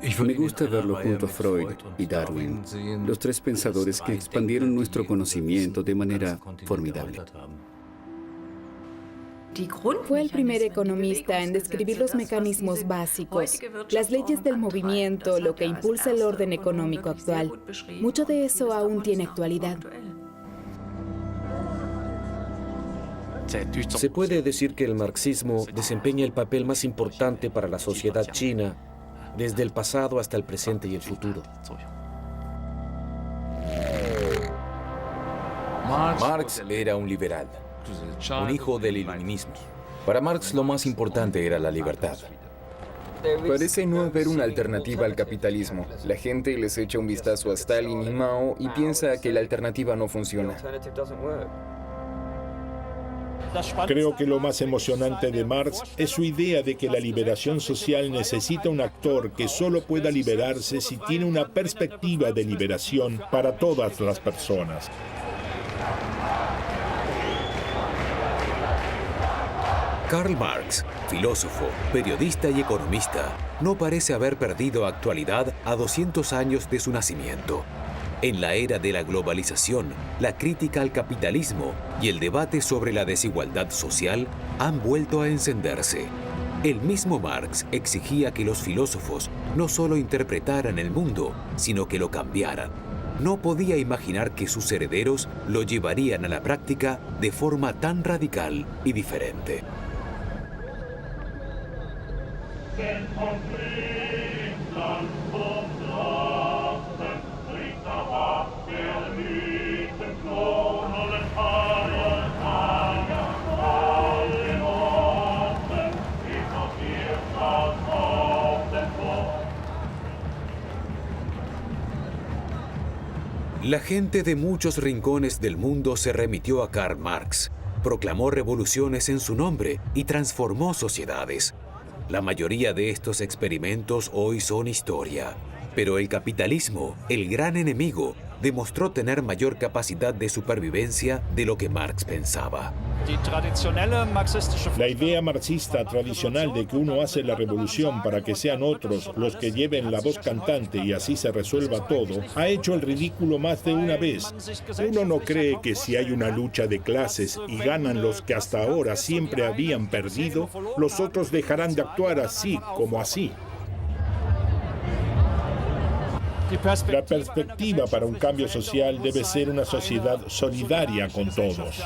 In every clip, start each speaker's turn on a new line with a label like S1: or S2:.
S1: Me gusta verlo junto a Freud y Darwin, los tres pensadores que expandieron nuestro conocimiento de manera formidable.
S2: Fue el primer economista en describir los mecanismos básicos, las leyes del movimiento, lo que impulsa el orden económico actual. Mucho de eso aún tiene actualidad.
S3: Se puede decir que el marxismo desempeña el papel más importante para la sociedad china desde el pasado hasta el presente y el futuro.
S4: Marx era un liberal, un hijo del iluminismo. Para Marx lo más importante era la libertad.
S5: Parece no haber una alternativa al capitalismo. La gente les echa un vistazo a Stalin y Mao y piensa que la alternativa no funciona.
S6: Creo que lo más emocionante de Marx es su idea de que la liberación social necesita un actor que solo pueda liberarse si tiene una perspectiva de liberación para todas las personas.
S7: Karl Marx, filósofo, periodista y economista, no parece haber perdido actualidad a 200 años de su nacimiento. En la era de la globalización, la crítica al capitalismo y el debate sobre la desigualdad social han vuelto a encenderse. El mismo Marx exigía que los filósofos no solo interpretaran el mundo, sino que lo cambiaran. No podía imaginar que sus herederos lo llevarían a la práctica de forma tan radical y diferente. La gente de muchos rincones del mundo se remitió a Karl Marx, proclamó revoluciones en su nombre y transformó sociedades. La mayoría de estos experimentos hoy son historia, pero el capitalismo, el gran enemigo, demostró tener mayor capacidad de supervivencia de lo que Marx pensaba.
S6: La idea marxista tradicional de que uno hace la revolución para que sean otros los que lleven la voz cantante y así se resuelva todo, ha hecho el ridículo más de una vez. Uno no cree que si hay una lucha de clases y ganan los que hasta ahora siempre habían perdido, los otros dejarán de actuar así como así. La perspectiva para un cambio social debe ser una sociedad solidaria con todos.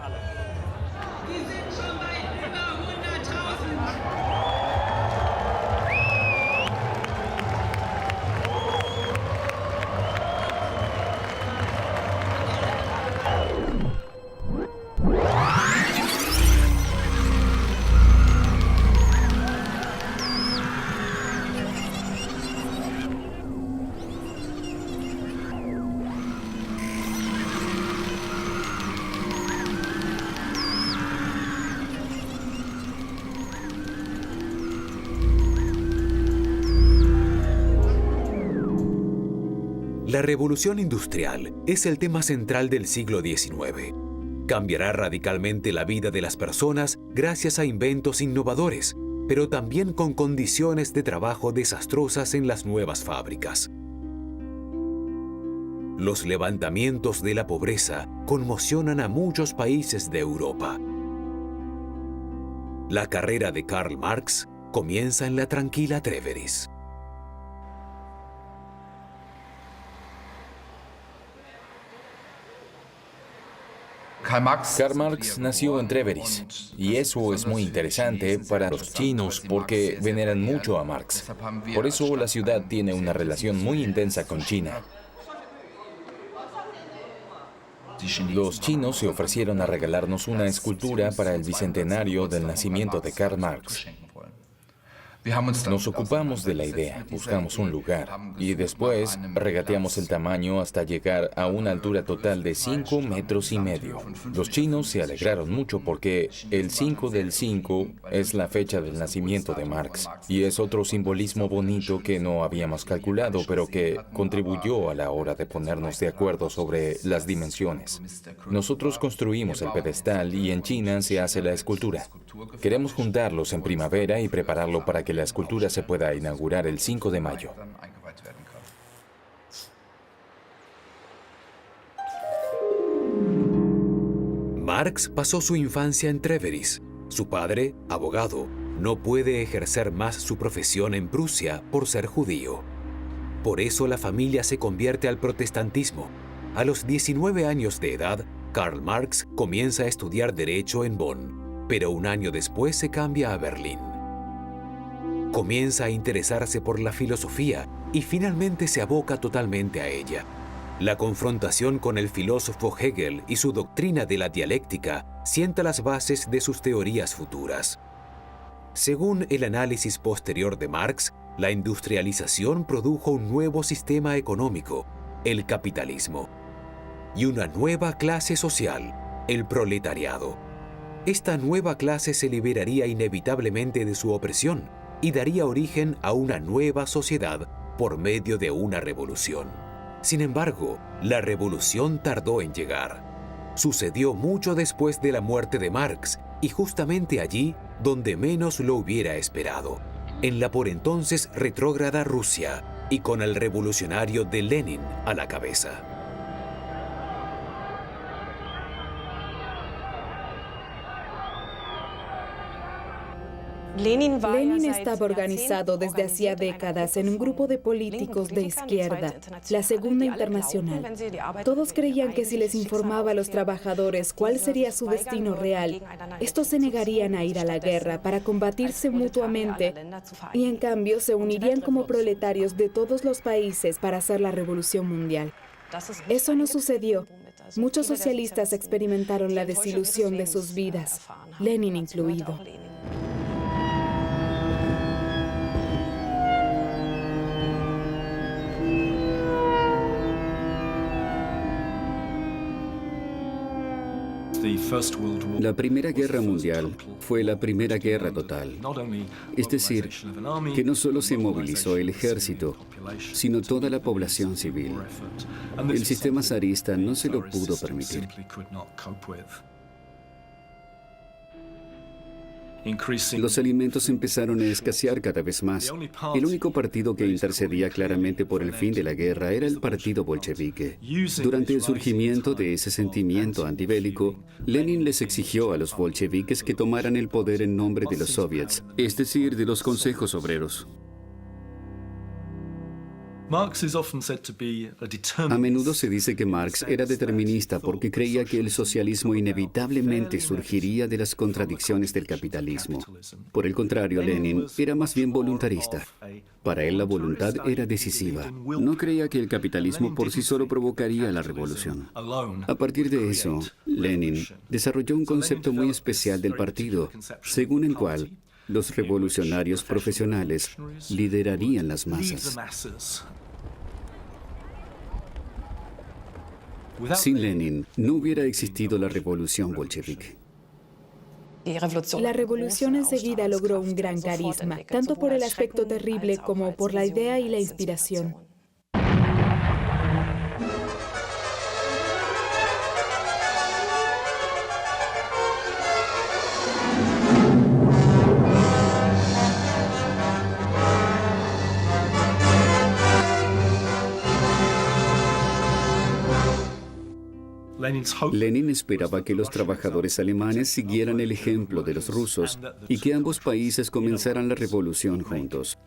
S7: La revolución industrial es el tema central del siglo XIX. Cambiará radicalmente la vida de las personas gracias a inventos innovadores, pero también con condiciones de trabajo desastrosas en las nuevas fábricas. Los levantamientos de la pobreza conmocionan a muchos países de Europa. La carrera de Karl Marx comienza en la tranquila Trèveris.
S4: Karl Marx nació en Trèveris, y eso es muy interesante para los chinos porque veneran mucho a Marx. Por eso la ciudad tiene una relación muy intensa con China. Los chinos se ofrecieron a regalarnos una escultura para el bicentenario del nacimiento de Karl Marx. Nos ocupamos de la idea, buscamos un lugar y después regateamos el tamaño hasta llegar a una altura total de 5,5 metros. Los chinos se alegraron mucho porque el 5 del 5 es la fecha del nacimiento de Marx y es otro simbolismo bonito que no habíamos calculado, pero que contribuyó a la hora de ponernos de acuerdo sobre las dimensiones. Nosotros construimos el pedestal y en China se hace la escultura. Queremos juntarlos en primavera y prepararlo para que la escultura se pueda inaugurar el 5 de mayo.
S7: Marx pasó su infancia en Treveris. Su padre, abogado, no puede ejercer más su profesión en Prusia por ser judío. Por eso la familia se convierte al protestantismo. A los 19 años de edad, Karl Marx comienza a estudiar Derecho en Bonn, pero un año después se cambia a Berlín. Comienza a interesarse por la filosofía y finalmente se aboca totalmente a ella. La confrontación con el filósofo Hegel y su doctrina de la dialéctica sienta las bases de sus teorías futuras. Según el análisis posterior de Marx, la industrialización produjo un nuevo sistema económico, el capitalismo, y una nueva clase social, el proletariado. Esta nueva clase se liberaría inevitablemente de su opresión y daría origen a una nueva sociedad por medio de una revolución. Sin embargo, la revolución tardó en llegar. Sucedió mucho después de la muerte de Marx y justamente allí donde menos lo hubiera esperado, en la por entonces retrógrada Rusia y con el revolucionario de Lenin a la cabeza.
S2: Lenin estaba organizado desde hacía décadas en un grupo de políticos de izquierda, la Segunda Internacional. Todos creían que si les informaba a los trabajadores cuál sería su destino real, estos se negarían a ir a la guerra para combatirse mutuamente y en cambio se unirían como proletarios de todos los países para hacer la revolución mundial. Eso no sucedió. Muchos socialistas experimentaron la desilusión de sus vidas, Lenin incluido.
S1: La Primera Guerra Mundial fue la primera guerra total. Es decir, que no solo se movilizó el ejército, sino toda la población civil. El sistema zarista no se lo pudo permitir. Los alimentos empezaron a escasear cada vez más. El único partido que intercedía claramente por el fin de la guerra era el partido bolchevique. Durante el surgimiento de ese sentimiento antibélico, Lenin les exigió a los bolcheviques que tomaran el poder en nombre de los soviets, es decir, de los consejos obreros. A menudo se dice que Marx era determinista porque creía que el socialismo inevitablemente surgiría de las contradicciones del capitalismo. Por el contrario, Lenin era más bien voluntarista. Para él la voluntad era decisiva. No creía que el capitalismo por sí solo provocaría la revolución. A partir de eso, Lenin desarrolló un concepto muy especial del partido, según el cual los revolucionarios profesionales liderarían las masas. Sin Lenin, no hubiera existido la revolución bolchevique.
S2: La revolución enseguida logró un gran carisma, tanto por el aspecto terrible como por la idea y la inspiración.
S1: Lenin esperaba que los trabajadores alemanes siguieran el ejemplo de los rusos y que ambos países comenzaran la revolución juntos.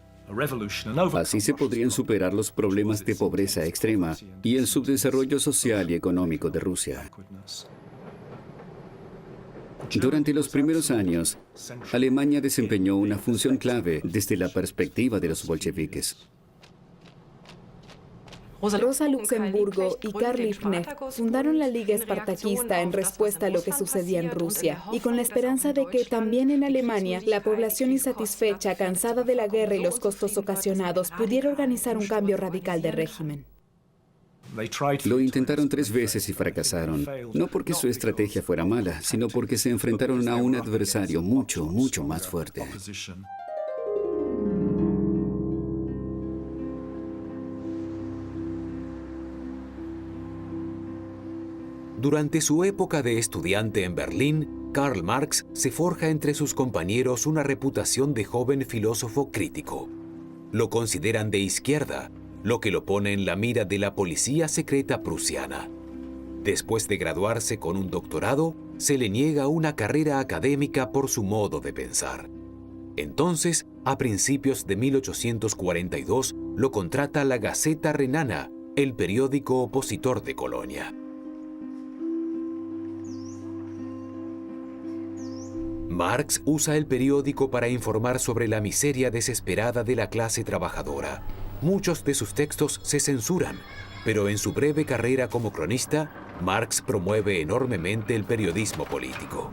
S1: Así se podrían superar los problemas de pobreza extrema y el subdesarrollo social y económico de Rusia. Durante los primeros años, Alemania desempeñó una función clave desde la perspectiva de los bolcheviques.
S2: Rosa Luxemburgo y Karl Liebknecht fundaron la Liga Espartaquista en respuesta a lo que sucedía en Rusia y con la esperanza de que también en Alemania la población insatisfecha, cansada de la guerra y los costos ocasionados, pudiera organizar un cambio radical de régimen.
S1: Lo intentaron 3 veces y fracasaron, no porque su estrategia fuera mala, sino porque se enfrentaron a un adversario mucho más fuerte.
S7: Durante su época de estudiante en Berlín, Karl Marx se forja entre sus compañeros una reputación de joven filósofo crítico. Lo consideran de izquierda, lo que lo pone en la mira de la policía secreta prusiana. Después de graduarse con un doctorado, se le niega una carrera académica por su modo de pensar. Entonces, a principios de 1842, lo contrata la Gaceta Renana, el periódico opositor de Colonia. Marx usa el periódico para informar sobre la miseria desesperada de la clase trabajadora. Muchos de sus textos se censuran, pero en su breve carrera como cronista, Marx promueve enormemente el periodismo político.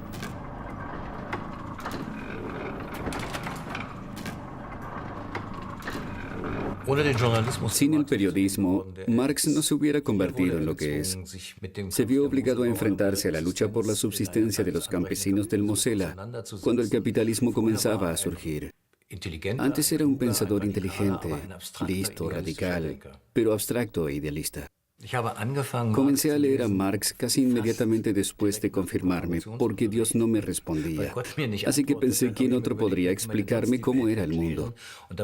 S1: Sin el periodismo, Marx no se hubiera convertido en lo que es. Se vio obligado a enfrentarse a la lucha por la subsistencia de los campesinos del Mosela, cuando el capitalismo comenzaba a surgir. Antes era un pensador inteligente, listo, radical, pero abstracto e idealista. Comencé a leer a Marx casi inmediatamente después de confirmarme, porque Dios no me respondía. Así que pensé quién otro podría explicarme cómo era el mundo.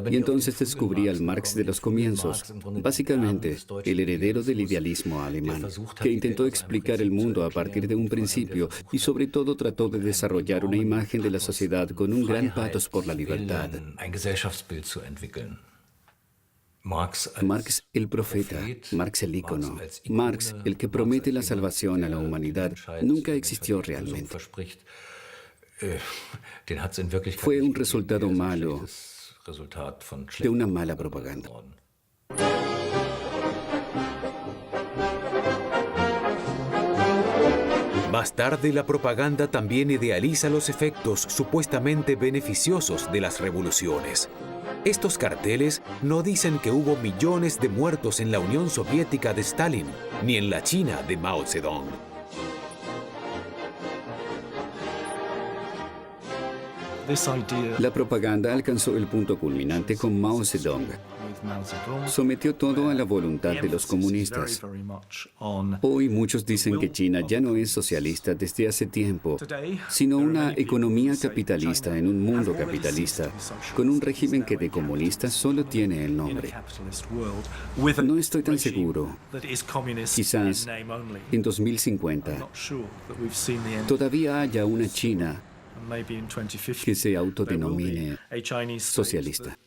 S1: Y entonces descubrí al Marx de los comienzos, básicamente el heredero del idealismo alemán, que intentó explicar el mundo a partir de un principio y sobre todo trató de desarrollar una imagen de la sociedad con un gran patos por la libertad. Marx el profeta, Marx el ícono, Marx el que promete la salvación a la humanidad, nunca existió realmente. Fue un resultado malo de una mala propaganda.
S7: Más tarde, la propaganda también idealiza los efectos supuestamente beneficiosos de las revoluciones. Estos carteles no dicen que hubo millones de muertos en la Unión Soviética de Stalin, ni en la China de Mao Zedong.
S1: La propaganda alcanzó el punto culminante con Mao Zedong. Sometió todo a la voluntad de los comunistas. Hoy muchos dicen que China ya no es socialista desde hace tiempo, sino una economía capitalista en un mundo capitalista, con un régimen que de comunista solo tiene el nombre. No estoy tan seguro. Quizás en 2050 todavía haya una China que se autodenomine socialista.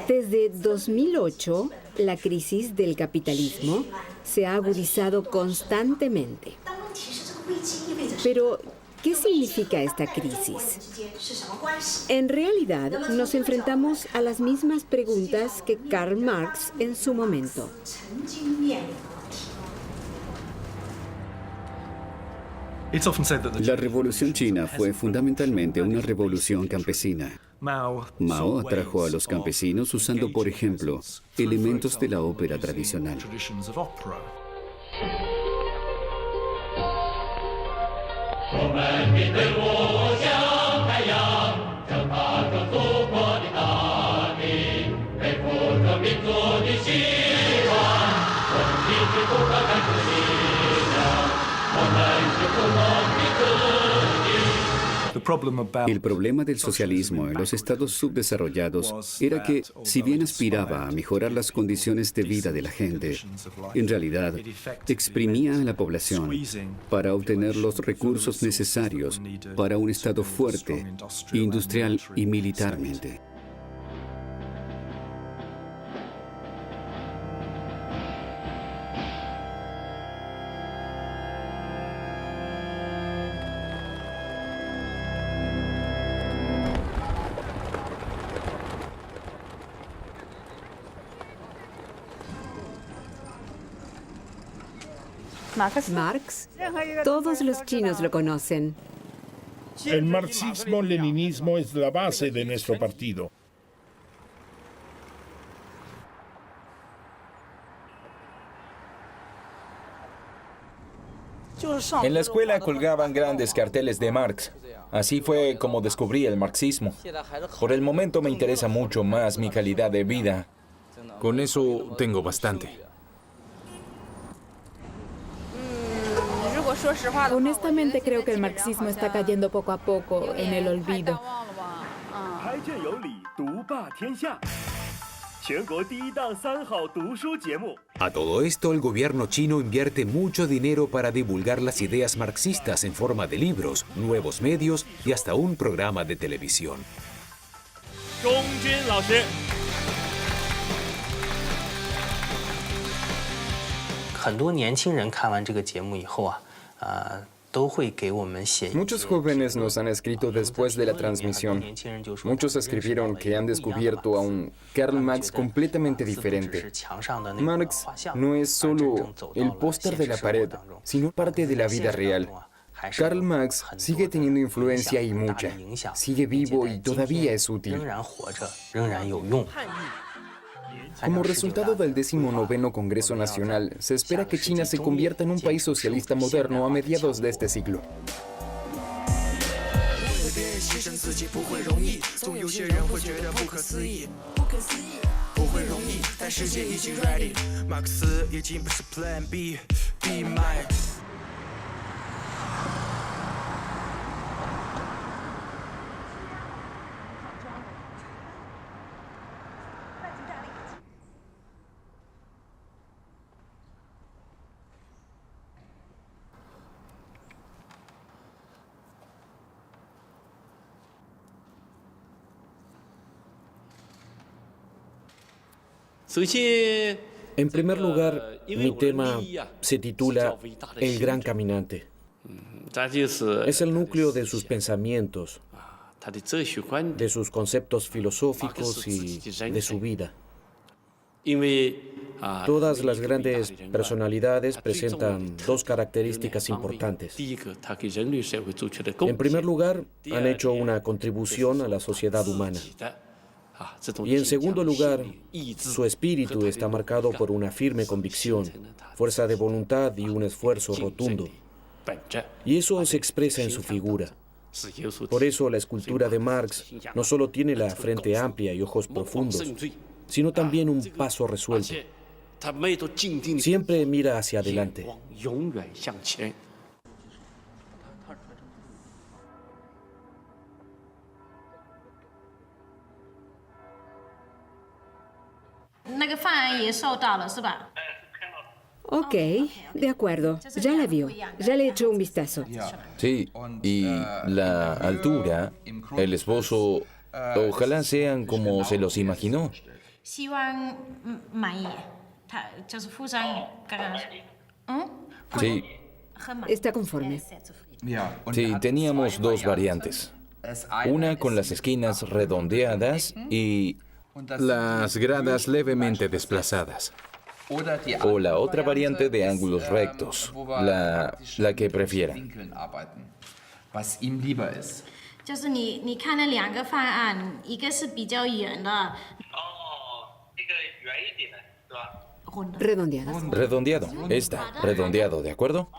S8: Desde 2008, la crisis del capitalismo se ha agudizado constantemente. Pero, ¿qué significa esta crisis? En realidad, nos enfrentamos a las mismas preguntas que Karl Marx en su momento.
S1: La Revolución China fue fundamentalmente una revolución campesina. Mao atrajo a los campesinos usando, por ejemplo, elementos de la ópera tradicional. El problema del socialismo en los estados subdesarrollados era que, si bien aspiraba a mejorar las condiciones de vida de la gente, en realidad exprimía a la población para obtener los recursos necesarios para un estado fuerte, industrial y militarmente.
S8: Marx, todos los chinos lo conocen.
S6: El marxismo-leninismo es la base de nuestro partido.
S5: En la escuela colgaban grandes carteles de Marx. Así fue como descubrí el marxismo. Por el momento me interesa mucho más mi calidad de vida.
S9: Con eso tengo bastante.
S2: Honestamente creo que el marxismo está cayendo poco a poco en el olvido.
S7: A todo esto, el gobierno chino invierte mucho dinero para divulgar las ideas marxistas en forma de libros, nuevos medios y hasta un programa de televisión.
S10: Muchos jóvenes nos han escrito después de la transmisión. Muchos escribieron que han descubierto a un Karl Marx completamente diferente. Marx no es solo el póster de la pared, sino parte de la vida real. Karl Marx sigue teniendo influencia y mucha. Sigue vivo y todavía es útil. Como resultado del 19º Congreso Nacional, se espera que China se convierta en un país socialista moderno a mediados de este siglo.
S3: En primer lugar, mi tema se titula El Gran Caminante. Es el núcleo de sus pensamientos, de sus conceptos filosóficos y de su vida. Todas las grandes personalidades presentan dos características importantes. En primer lugar, han hecho una contribución a la sociedad humana. Y en segundo lugar, su espíritu está marcado por una firme convicción, fuerza de voluntad y un esfuerzo rotundo. Y eso se expresa en su figura. Por eso la escultura de Marx no solo tiene la frente amplia y ojos profundos, sino también un paso resuelto. Siempre mira hacia adelante.
S8: Ok, de acuerdo. Ya la vio. Ya le echó un vistazo.
S5: Sí, y la altura, el esposo, ojalá sean como se los imaginó. Sí,
S8: Está conforme.
S5: sí, teníamos dos variantes. Una con las esquinas redondeadas y
S9: Las gradas levemente desplazadas.
S5: o la otra variante de ángulos rectos, la que prefieran.
S8: Redondeadas.
S5: Redondeado, redondeado, ¿de acuerdo?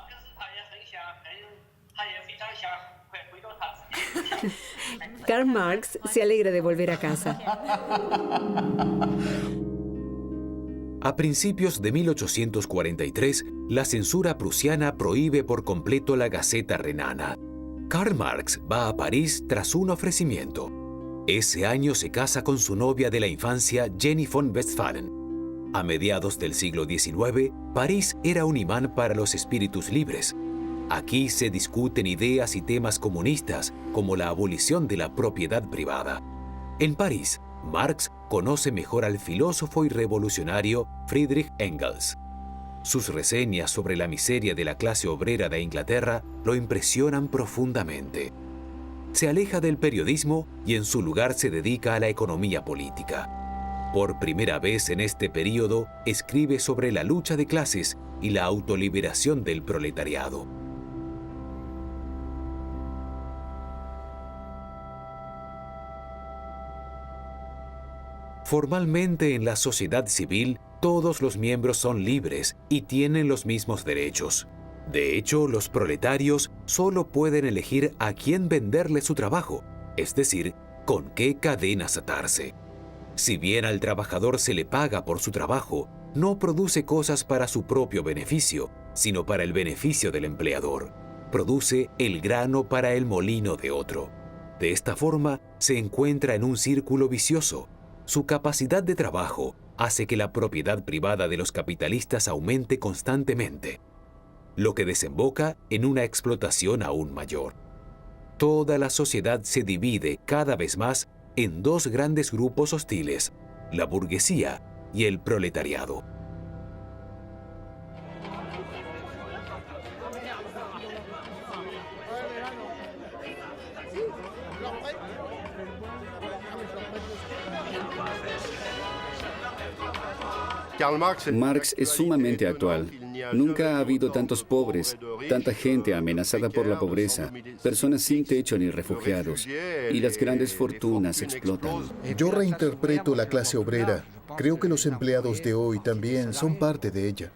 S8: Karl Marx se alegra de volver a casa.
S7: A principios de 1843, la censura prusiana prohíbe por completo la Gaceta Renana. Karl Marx va a París tras un ofrecimiento. Ese año se casa con su novia de la infancia, Jenny von Westphalen. A mediados del siglo XIX, París era un imán para los espíritus libres. Aquí se discuten ideas y temas comunistas, como la abolición de la propiedad privada. En París, Marx conoce mejor al filósofo y revolucionario Friedrich Engels. Sus reseñas sobre la miseria de la clase obrera de Inglaterra lo impresionan profundamente. Se aleja del periodismo y en su lugar se dedica a la economía política. Por primera vez en este período, escribe sobre la lucha de clases y la autoliberación del proletariado. Formalmente en la sociedad civil, todos los miembros son libres y tienen los mismos derechos. De hecho, los proletarios solo pueden elegir a quién venderle su trabajo, es decir, con qué cadenas atarse. Si bien al trabajador se le paga por su trabajo, no produce cosas para su propio beneficio, sino para el beneficio del empleador. Produce el grano para el molino de otro. De esta forma, se encuentra en un círculo vicioso. Su capacidad de trabajo hace que la propiedad privada de los capitalistas aumente constantemente, lo que desemboca en una explotación aún mayor. Toda la sociedad se divide cada vez más en dos grandes grupos hostiles, la burguesía y el proletariado.
S1: Marx es sumamente actual. Nunca ha habido tantos pobres, tanta gente amenazada por la pobreza, personas sin techo ni refugiados, y las grandes fortunas explotan.
S11: Yo reinterpreto la clase obrera. Creo que los empleados de hoy también son parte de ella.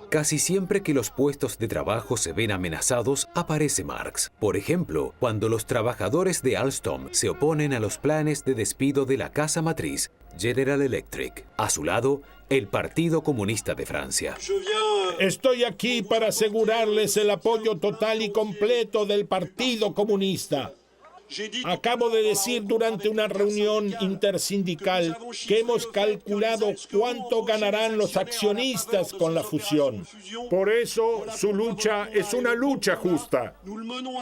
S7: Casi siempre que los puestos de trabajo se ven amenazados, aparece Marx. Por ejemplo, cuando los trabajadores de Alstom se oponen a los planes de despido de la casa matriz, General Electric. A su lado, el Partido Comunista de Francia.
S6: Estoy aquí para asegurarles el apoyo total y completo del Partido Comunista. Acabo de decir durante una reunión intersindical que hemos calculado cuánto ganarán los accionistas con la fusión. Por eso, su lucha es una lucha justa.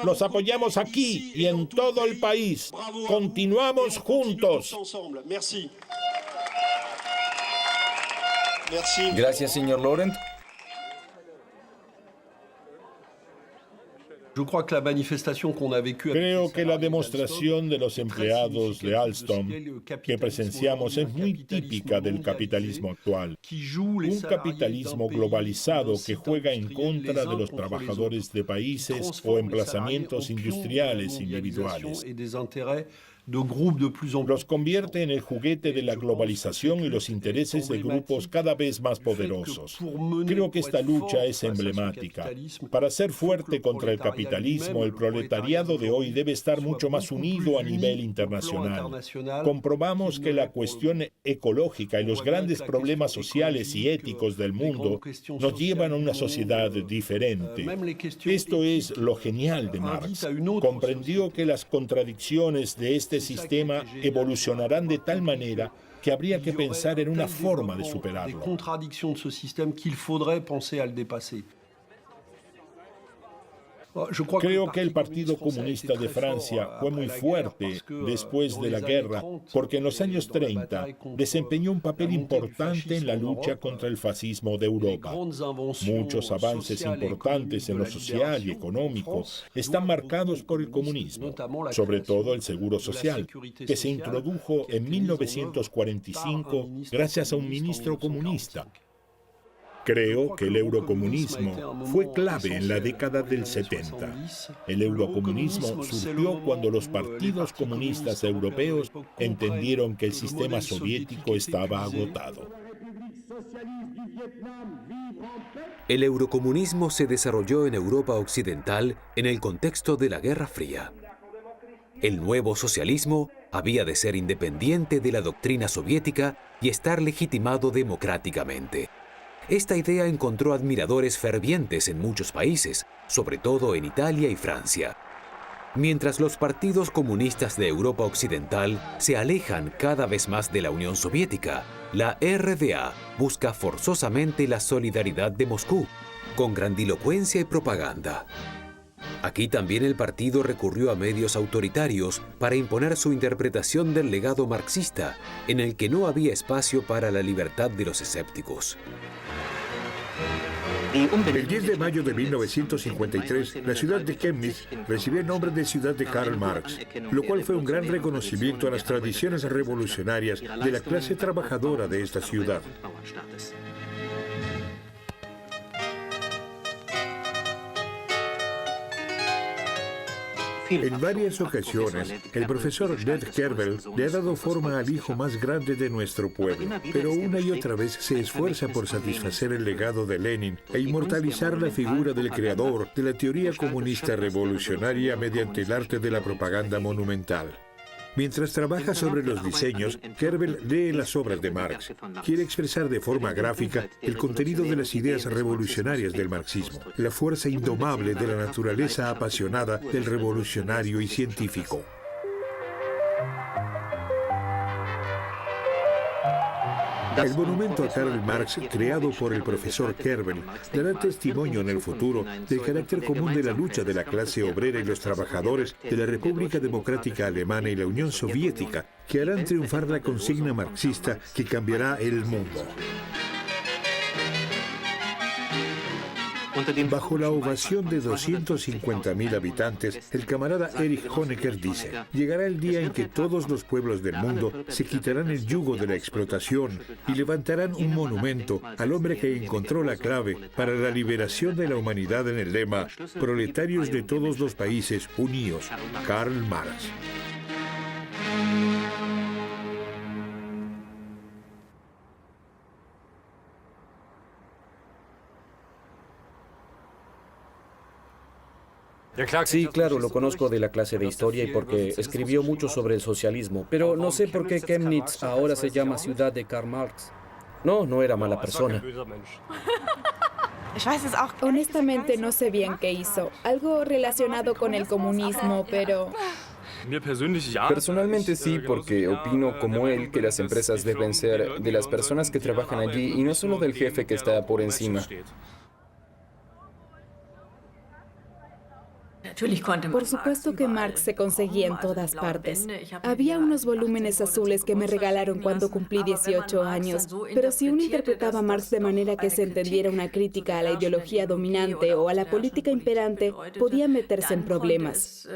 S6: Los apoyamos aquí y en todo el país. Continuamos juntos.
S5: Gracias, señor Laurent.
S6: Creo que la demostración de los empleados de Alstom que presenciamos es muy típica del capitalismo actual. Un capitalismo globalizado que juega en contra de los trabajadores de países o emplazamientos industriales individuales. Los convierte en el juguete de la globalización y los intereses de grupos cada vez más poderosos. Creo que esta lucha es emblemática. Para ser fuerte contra el capitalismo, el proletariado de hoy debe estar mucho más unido a nivel internacional. Comprobamos que la cuestión ecológica y los grandes problemas sociales y éticos del mundo nos llevan a una sociedad diferente. Esto es lo genial de Marx. Comprendió que las contradicciones de este sistema evolucionarán de tal manera que habría que pensar en una forma de superarlo. Creo que el Partido Comunista de Francia fue muy fuerte después de la guerra porque en los años 30 desempeñó un papel importante en la lucha contra el fascismo de Europa. Muchos avances importantes en lo social y económico están marcados por el comunismo, sobre todo el seguro social, que se introdujo en 1945 gracias a un ministro comunista. Creo que el eurocomunismo fue clave en la década del 70. El eurocomunismo surgió cuando los partidos comunistas europeos entendieron que el sistema soviético estaba agotado.
S7: El eurocomunismo se desarrolló en Europa Occidental en el contexto de la Guerra Fría. El nuevo socialismo había de ser independiente de la doctrina soviética y estar legitimado democráticamente. Esta idea encontró admiradores fervientes en muchos países, sobre todo en Italia y Francia. Mientras los partidos comunistas de Europa Occidental se alejan cada vez más de la Unión Soviética, la RDA busca forzosamente la solidaridad de Moscú, con grandilocuencia y propaganda. Aquí también el partido recurrió a medios autoritarios para imponer su interpretación del legado marxista, en el que no había espacio para la libertad de los escépticos.
S6: El 10 de mayo de 1953, la ciudad de Chemnitz recibió el nombre de ciudad de Karl Marx, lo cual fue un gran reconocimiento a las tradiciones revolucionarias de la clase trabajadora de esta ciudad. En varias ocasiones, el profesor Ned Kerbel le ha dado forma al hijo más grande de nuestro pueblo, pero una y otra vez se esfuerza por satisfacer el legado de Lenin e inmortalizar la figura del creador de la teoría comunista revolucionaria mediante el arte de la propaganda monumental. Mientras trabaja sobre los diseños, Kerbel lee las obras de Marx. Quiere expresar de forma gráfica el contenido de las ideas revolucionarias del marxismo, la fuerza indomable de la naturaleza apasionada del revolucionario y científico. El monumento a Karl Marx, creado por el profesor Kerbel, dará testimonio en el futuro del carácter común de la lucha de la clase obrera y los trabajadores de la República Democrática Alemana y la Unión Soviética, que harán triunfar la consigna marxista que cambiará el mundo. Bajo la ovación de 250.000 habitantes, el camarada Erich Honecker dice: llegará el día en que todos los pueblos del mundo se quitarán el yugo de la explotación y levantarán un monumento al hombre que encontró la clave para la liberación de la humanidad en el lema "Proletarios de todos los países, uníos", Karl Marx.
S3: Sí, claro, lo conozco de la clase de historia y porque escribió mucho sobre el socialismo, pero no sé por qué Chemnitz ahora se llama ciudad de Karl Marx. No, no era mala persona.
S2: Honestamente no sé bien qué hizo. Algo relacionado con el comunismo, pero...
S10: Personalmente sí, porque opino como él que las empresas deben ser de las personas que trabajan allí y no solo del jefe que está por encima.
S2: Por supuesto que Marx se conseguía en todas partes. Había unos volúmenes azules que me regalaron cuando cumplí 18 años, pero si uno interpretaba a Marx de manera que se entendiera una crítica a la ideología dominante o a la política imperante, podía meterse en problemas.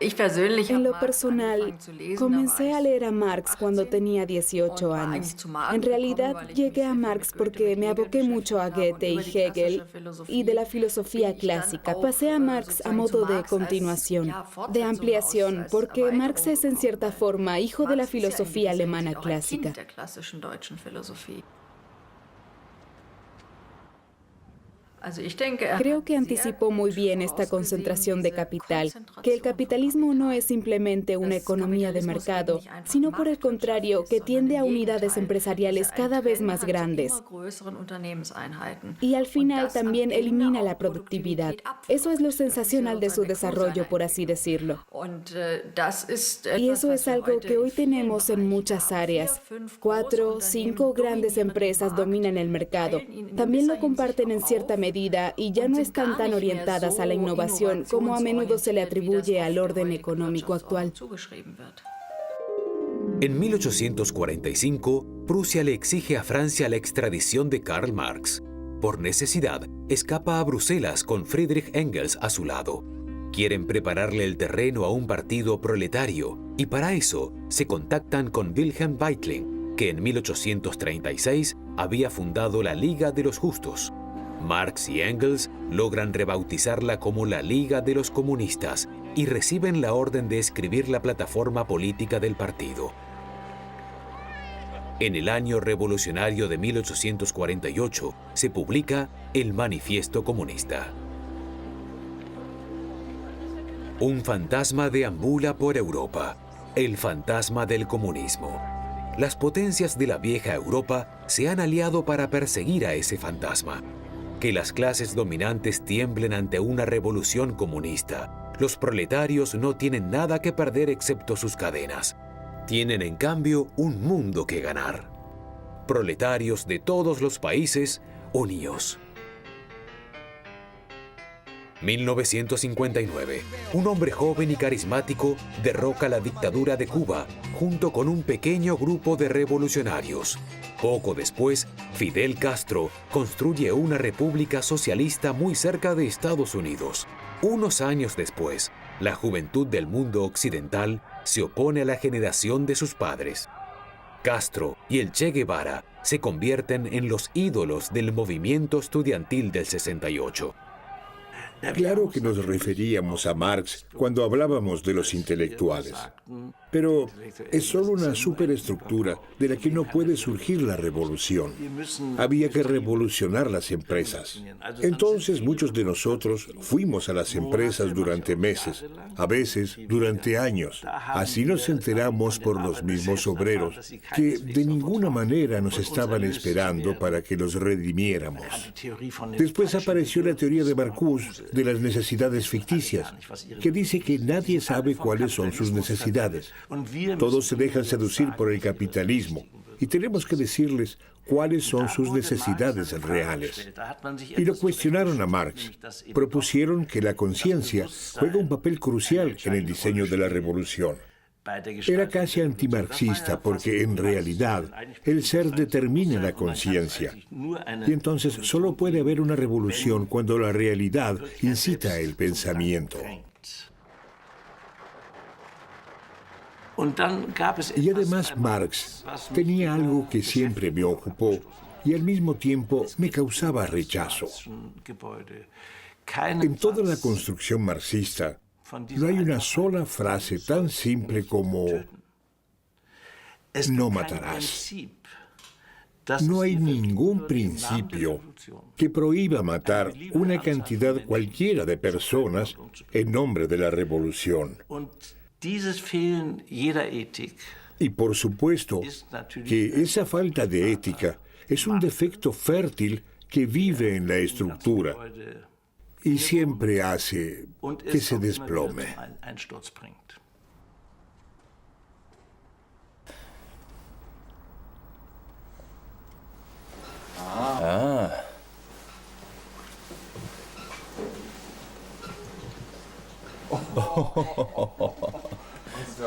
S2: En lo personal, comencé a leer a Marx cuando tenía 18 años. En realidad, llegué a Marx porque me aboqué mucho a Goethe y Hegel y de la filosofía clásica. Pasé a Marx a modo de continuación, de ampliación, porque Marx es en cierta forma hijo de la filosofía alemana clásica. Creo que anticipó muy bien esta concentración de capital, que el capitalismo no es simplemente una economía de mercado, sino por el contrario, que tiende a unidades empresariales cada vez más grandes. Y al final también elimina la productividad. Eso es lo sensacional de su desarrollo, por así decirlo. Y eso es algo que hoy tenemos en muchas áreas. 4 o 5 grandes empresas dominan el mercado. También lo comparten en cierta medida y ya no están tan orientadas a la innovación como a menudo se le atribuye al orden económico actual.
S7: En 1845, Prusia le exige a Francia la extradición de Karl Marx. Por necesidad, escapa a Bruselas con Friedrich Engels a su lado. Quieren prepararle el terreno a un partido proletario y para eso se contactan con Wilhelm Weitling, que en 1836 había fundado la Liga de los Justos. Marx y Engels logran rebautizarla como la Liga de los Comunistas y reciben la orden de escribir la plataforma política del partido. En el año revolucionario de 1848 se publica el Manifiesto Comunista. Un fantasma deambula por Europa, el fantasma del comunismo. Las potencias de la vieja Europa se han aliado para perseguir a ese fantasma. Que las clases dominantes tiemblen ante una revolución comunista. Los proletarios no tienen nada que perder excepto sus cadenas. Tienen en cambio un mundo que ganar. Proletarios de todos los países, uníos. 1959. Un hombre joven y carismático derroca la dictadura de Cuba junto con un pequeño grupo de revolucionarios. Poco después, Fidel Castro construye una república socialista muy cerca de Estados Unidos. Unos años después, la juventud del mundo occidental se opone a la generación de sus padres. Castro y el Che Guevara se convierten en los ídolos del movimiento estudiantil del 68.
S6: Claro que nos referíamos a Marx cuando hablábamos de los intelectuales, pero es solo una superestructura de la que no puede surgir la revolución. Había que revolucionar las empresas. Entonces muchos de nosotros fuimos a las empresas durante meses, a veces durante años. Así nos enteramos por los mismos obreros que de ninguna manera nos estaban esperando para que los redimiéramos. Después apareció la teoría de Marcuse
S12: de las necesidades ficticias, que dice que nadie sabe cuáles son sus necesidades. Todos se dejan seducir por el capitalismo y tenemos que decirles cuáles son sus necesidades reales. Y lo cuestionaron a Marx. Propusieron que la conciencia juega un papel crucial en el diseño de la revolución. Era casi antimarxista porque en realidad el ser determina la conciencia. Y entonces solo puede haber una revolución cuando la realidad incita el pensamiento. Y además Marx tenía algo que siempre me ocupó y al mismo tiempo me causaba rechazo. En toda la construcción marxista no hay una sola frase tan simple como no matarás. No hay ningún principio que prohíba matar una cantidad cualquiera de personas en nombre de la revolución. Y por supuesto que esa falta de ética es un defecto fértil que vive en la estructura y siempre hace que se desplome.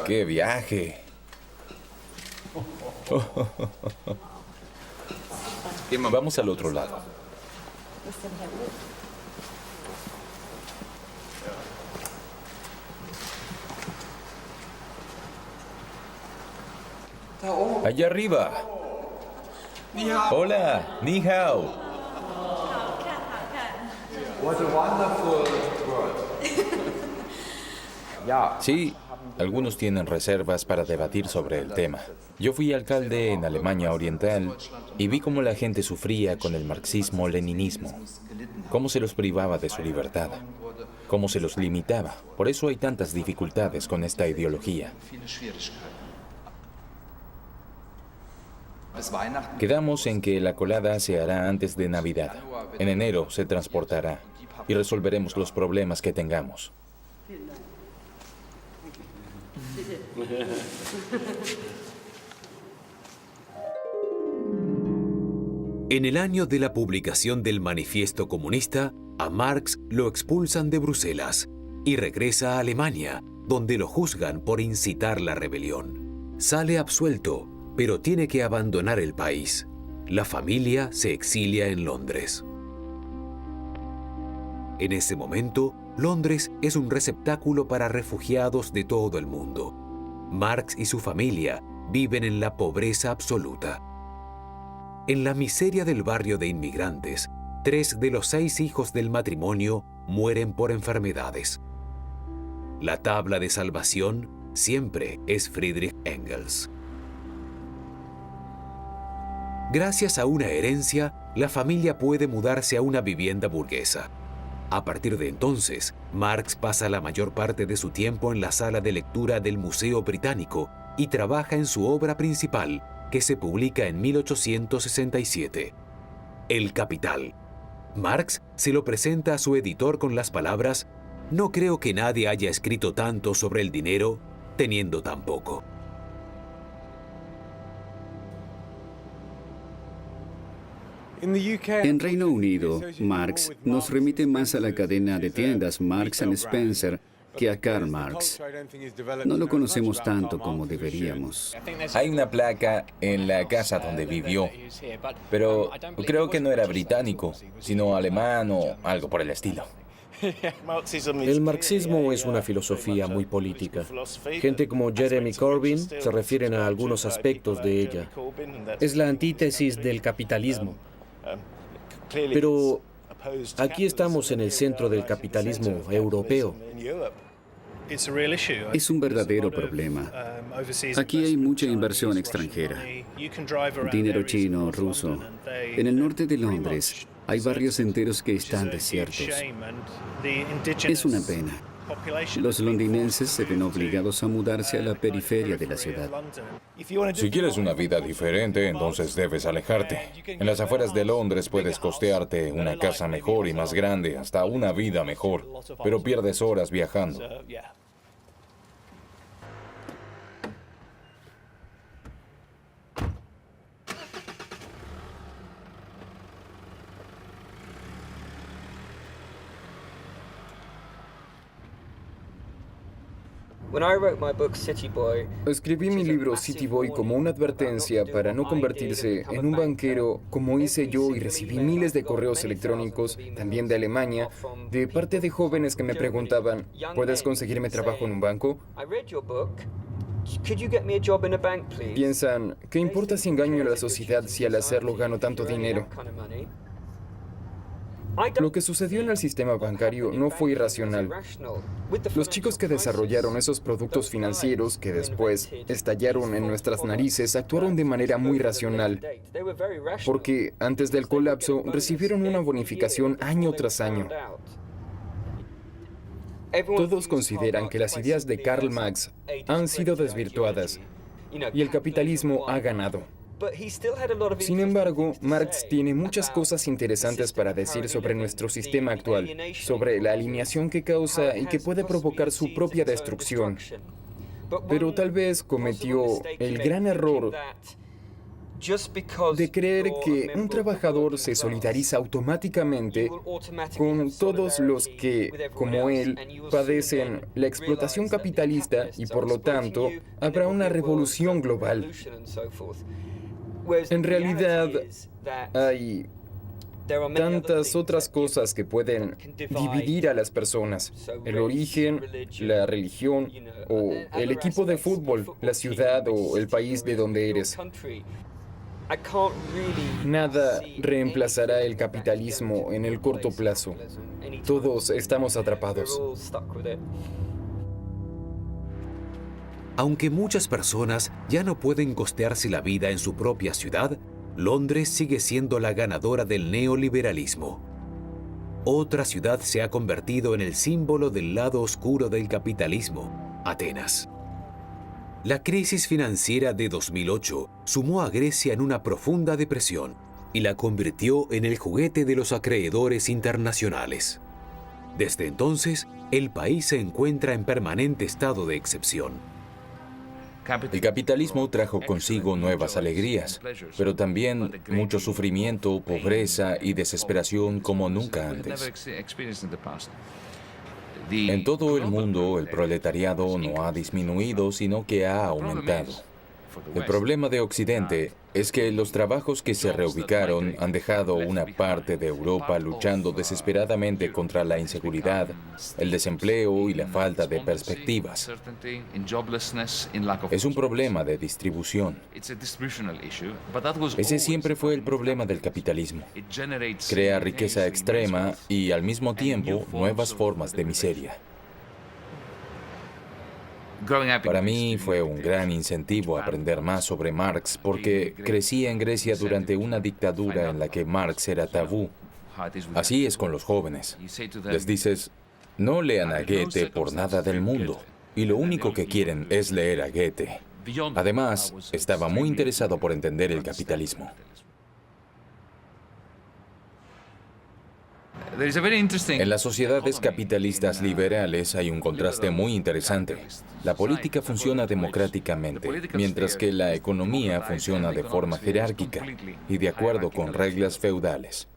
S5: ¡Qué viaje! Vamos al otro lado. Allá arriba. Hola, ni hao. Sí, algunos tienen reservas para debatir sobre el tema. Yo fui alcalde en Alemania Oriental y vi cómo la gente sufría con el marxismo-leninismo, cómo se los privaba de su libertad, cómo se los limitaba. Por eso hay tantas dificultades con esta ideología. Quedamos en que la colada se hará antes de Navidad. En enero se transportará y resolveremos los problemas que tengamos.
S7: En el año de la publicación del Manifiesto Comunista, a Marx lo expulsan de Bruselas y regresa a Alemania, donde lo juzgan por incitar la rebelión. Sale absuelto, pero tiene que abandonar el país. La familia se exilia en Londres. En ese momento, Londres es un receptáculo para refugiados de todo el mundo. Marx y su familia viven en la pobreza absoluta. En la miseria del barrio de inmigrantes, 3 de los 6 hijos del matrimonio mueren por enfermedades. La tabla de salvación siempre es Friedrich Engels. Gracias a una herencia, la familia puede mudarse a una vivienda burguesa. A partir de entonces, Marx pasa la mayor parte de su tiempo en la sala de lectura del Museo Británico y trabaja en su obra principal, que se publica en 1867, El Capital. Marx se lo presenta a su editor con las palabras: «No creo que nadie haya escrito tanto sobre el dinero teniendo tan poco».
S1: En Reino Unido, Marx nos remite más a la cadena de tiendas Marks & Spencer que a Karl Marx. No lo conocemos tanto como deberíamos.
S5: Hay una placa en la casa donde vivió, pero creo que no era británico, sino alemán o algo por el estilo.
S3: El marxismo es una filosofía muy política. Gente como Jeremy Corbyn se refieren a algunos aspectos de ella. Es la antítesis del capitalismo. Pero aquí estamos en el centro del capitalismo europeo.
S1: Es un verdadero problema. Aquí hay mucha inversión extranjera. Dinero chino, ruso. En el norte de Londres hay barrios enteros que están desiertos. Es una pena. Los londinenses se ven obligados a mudarse a la periferia de la ciudad.
S4: Si quieres una vida diferente, entonces debes alejarte. En las afueras de Londres puedes costearte una casa mejor y más grande, hasta una vida mejor, pero pierdes horas viajando.
S10: Escribí mi libro City Boy como una advertencia para no convertirse en un banquero como hice yo y recibí miles de correos electrónicos, también de Alemania, de parte de jóvenes que me preguntaban, ¿puedes conseguirme trabajo en un banco? Piensan, ¿qué importa si engaño a la sociedad si al hacerlo gano tanto dinero? Lo que sucedió en el sistema bancario no fue irracional. Los chicos que desarrollaron esos productos financieros que después estallaron en nuestras narices actuaron de manera muy racional, porque antes del colapso recibieron una bonificación año tras año. Todos consideran que las ideas de Karl Marx han sido desvirtuadas y el capitalismo ha ganado. Sin embargo, Marx tiene muchas cosas interesantes para decir sobre nuestro sistema actual, sobre la alineación que causa y que puede provocar su propia destrucción. Pero tal vez cometió el gran error de creer que un trabajador se solidariza automáticamente con todos los que, como él, padecen la explotación capitalista y por lo tanto habrá una revolución global. En realidad, hay tantas otras cosas que pueden dividir a las personas. El origen, la religión, o el equipo de fútbol, la ciudad o el país de donde eres. Nada reemplazará el capitalismo en el corto plazo. Todos estamos atrapados.
S7: Aunque muchas personas ya no pueden costearse la vida en su propia ciudad, Londres sigue siendo la ganadora del neoliberalismo. Otra ciudad se ha convertido en el símbolo del lado oscuro del capitalismo, Atenas. La crisis financiera de 2008 sumó a Grecia en una profunda depresión y la convirtió en el juguete de los acreedores internacionales. Desde entonces, el país se encuentra en permanente estado de excepción.
S4: El capitalismo trajo consigo nuevas alegrías, pero también mucho sufrimiento, pobreza y desesperación como nunca antes. En todo el mundo, el proletariado no ha disminuido, sino que ha aumentado. El problema de Occidente es que los trabajos que se reubicaron han dejado una parte de Europa luchando desesperadamente contra la inseguridad, el desempleo y la falta de perspectivas. Es un problema de distribución. Ese siempre fue el problema del capitalismo. Crea riqueza extrema y, al mismo tiempo, nuevas formas de miseria. Para mí fue un gran incentivo aprender más sobre Marx porque crecí en Grecia durante una dictadura en la que Marx era tabú. Así es con los jóvenes. Les dices, no lean a Goethe por nada del mundo, y lo único que quieren es leer a Goethe. Además, estaba muy interesado por entender el capitalismo. En las sociedades capitalistas liberales hay un contraste muy interesante. La política funciona democráticamente, mientras que la economía funciona de forma jerárquica y de acuerdo con reglas feudales.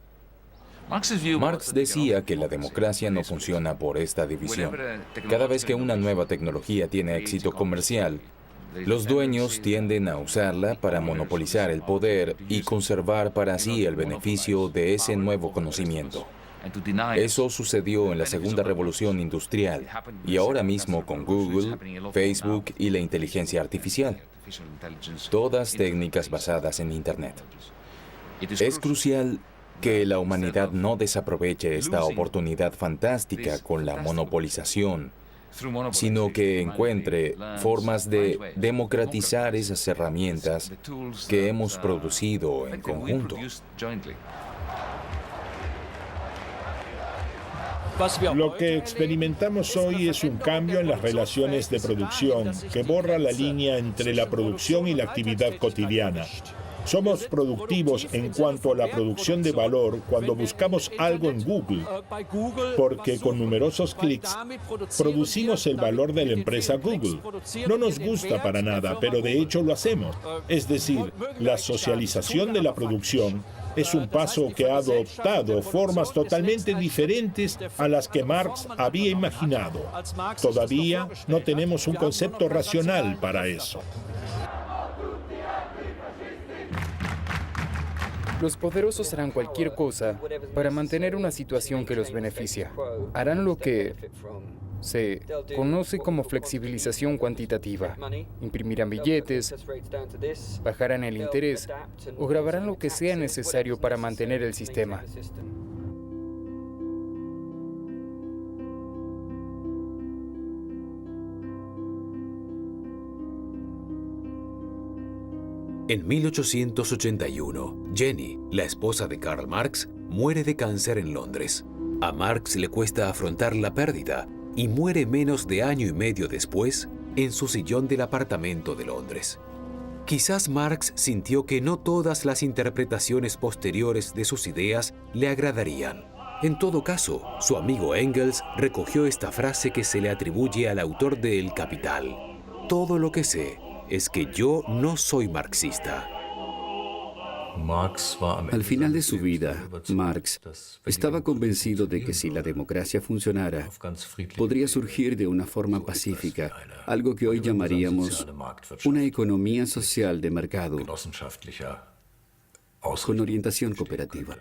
S4: Marx decía que la democracia no funciona por esta división. Cada vez que una nueva tecnología tiene éxito comercial, los dueños tienden a usarla para monopolizar el poder y conservar para sí el beneficio de ese nuevo conocimiento. Eso sucedió en la segunda revolución industrial y ahora mismo con Google, Facebook y la inteligencia artificial. Todas técnicas basadas en Internet. Es crucial que la humanidad no desaproveche esta oportunidad fantástica con la monopolización, sino que encuentre formas de democratizar esas herramientas que hemos producido en conjunto.
S6: Lo que experimentamos hoy es un cambio en las relaciones de producción que borra la línea entre la producción y la actividad cotidiana. Somos productivos en cuanto a la producción de valor cuando buscamos algo en Google, porque con numerosos clics producimos el valor de la empresa Google. No nos gusta para nada, pero de hecho lo hacemos. Es decir, la socialización de la producción es un paso que ha adoptado formas totalmente diferentes a las que Marx había imaginado. Todavía no tenemos un concepto racional para eso.
S13: Los poderosos harán cualquier cosa para mantener una situación que los beneficia. Harán lo que se conoce como flexibilización cuantitativa. Imprimirán billetes, bajarán el interés o grabarán lo que sea necesario para mantener el sistema.
S7: En 1881, Jenny, la esposa de Karl Marx, muere de cáncer en Londres. A Marx le cuesta afrontar la pérdida y muere menos de año y medio después en su sillón del apartamento de Londres. Quizás Marx sintió que no todas las interpretaciones posteriores de sus ideas le agradarían. En todo caso, su amigo Engels recogió esta frase que se le atribuye al autor de El Capital: "Todo lo que sé es que yo no soy marxista".
S1: Al final de su vida, Marx estaba convencido de que si la democracia funcionara, podría surgir de una forma pacífica, algo que hoy llamaríamos una economía social de mercado, con orientación cooperativa.